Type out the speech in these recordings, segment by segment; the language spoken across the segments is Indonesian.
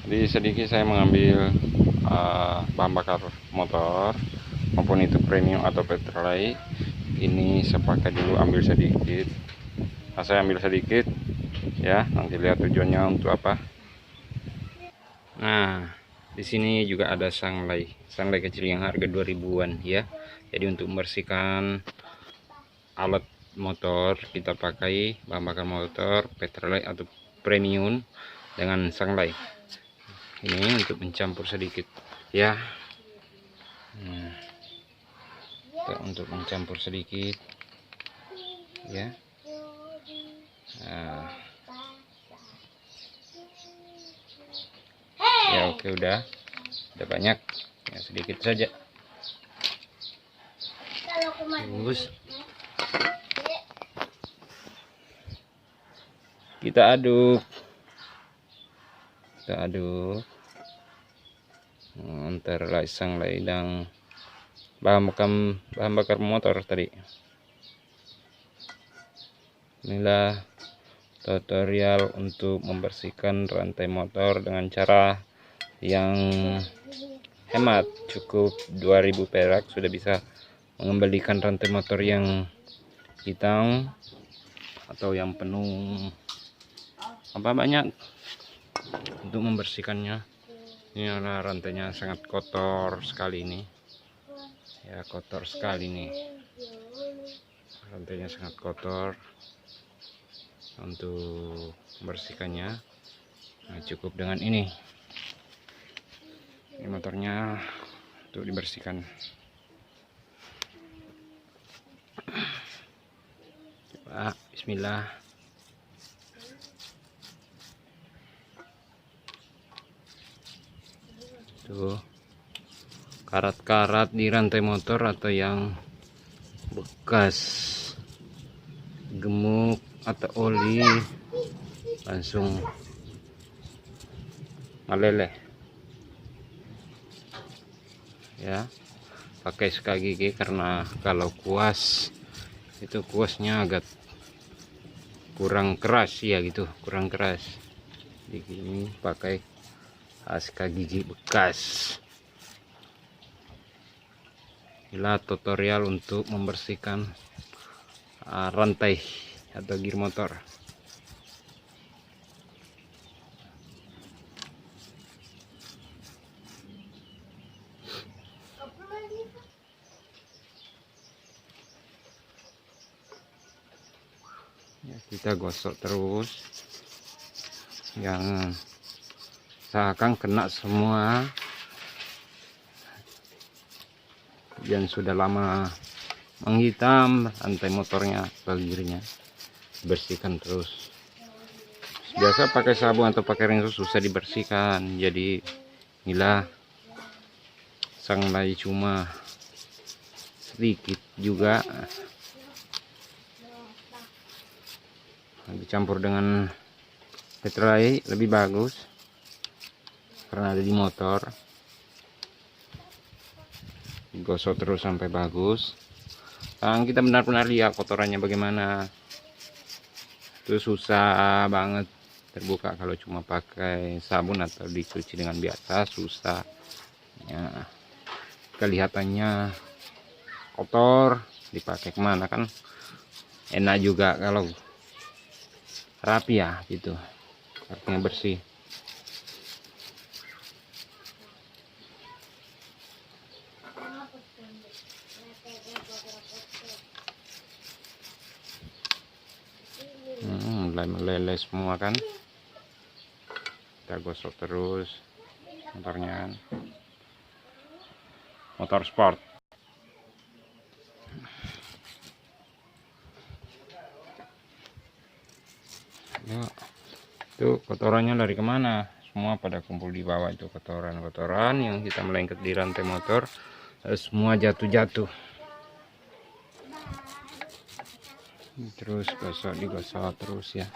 Jadi sedikit saya mengambil bahan bakar motor, maupun itu premium atau petrolite. Ini saya pakai dulu, ambil sedikit. Nah, saya ambil sedikit ya, nanti lihat tujuannya untuk apa. Nah, di sini juga ada sanglai kecil yang harga 2000-an ya. Jadi untuk membersihkan alat motor kita pakai bahan bakar motor petrolite atau premium dengan sanglai. Ini untuk mencampur sedikit ya. Untuk mencampur sedikit ya. Nah, ya oke, udah banyak ya, sedikit saja. Terus kita aduk antara sanglai dan bahan bakar motor tadi. Inilah tutorial untuk membersihkan rantai motor dengan cara yang hemat, cukup 2000 perak sudah bisa mengembalikan rantai motor yang hitam atau yang penuh banyak. Untuk membersihkannya, ini adalah rantainya sangat kotor sekali ini ya, kotor sekali nih rantainya, sangat kotor. Untuk membersihkannya, nah, cukup dengan ini motornya untuk dibersihkan. Coba, bismillah. Tuh, karat-karat di rantai motor atau yang bekas gemuk atau oli langsung meleleh ya. Pakai sikat gigi, karena kalau kuas itu kuasnya agak kurang keras ya gitu, kurang keras. Jadi ini pakai sikat gigi bekas. Inilah tutorial untuk membersihkan rantai atau gear motor. Ya, kita gosok terus yang seakan kena semua yang sudah lama menghitam rantai motornya atau gearnya. Bersihkan terus. Biasa pakai sabun atau pakai rinso susah dibersihkan, jadi inilah sanglai cuma sedikit juga dicampur dengan petrolite lebih bagus karena ada di motor. Digosok terus sampai bagus. Kita benar-benar lihat kotorannya bagaimana. Itu susah banget terbuka kalau cuma pakai sabun atau dicuci dengan biasa, susah ya. Kelihatannya kotor, dipakai kemana kan enak juga kalau rapi ya gitu, artinya bersih. Mulai meleleh semua kan. Kita gosok terus motornya, motor sport. Ya, itu kotorannya dari kemana? Semua pada kumpul di bawah, itu kotoran-kotoran yang kita melengket di rantai motor, semua jatuh-jatuh. Terus gosok, digosok terus ya.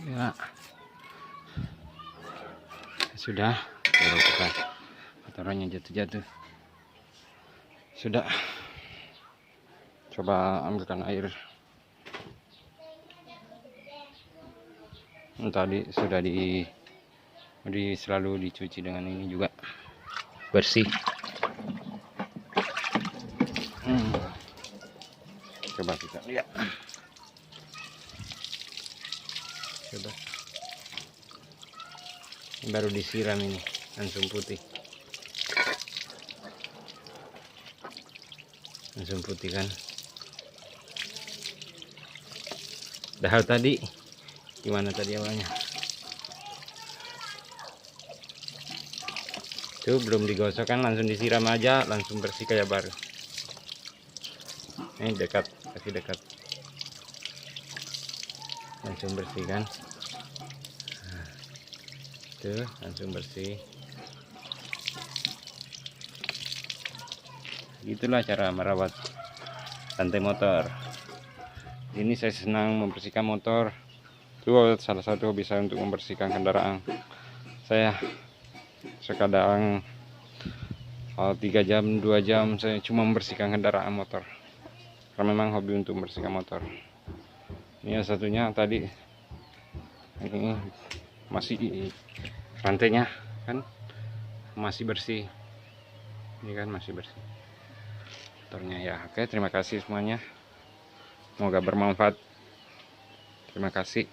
Ya, sudah, baru kita kotorannya jatuh-jatuh. Sudah, coba ambilkan air. Tadi sudah selalu dicuci dengan ini juga bersih. Coba kita lihat. Coba. Ini baru disiram ini langsung putih. Langsung putih kan. Dahal tadi gimana tadi awalnya? Tuh belum digosok kan, langsung disiram aja, langsung bersih kayak baru. Ini dekat, kasih dekat. Langsung bersih kan. Nah, tuh langsung bersih. Gitulah cara merawat rantai motor. Ini saya senang membersihkan motor. Itu salah satu hobi saya untuk membersihkan kendaraan saya. Sekadang 3 jam 2 jam saya cuma membersihkan kendaraan motor, karena memang hobi untuk membersihkan motor. Ini satunya tadi, ini masih rantainya kan masih bersih, ini kan masih bersih motornya ya. Oke, terima kasih semuanya, semoga bermanfaat. Terima kasih.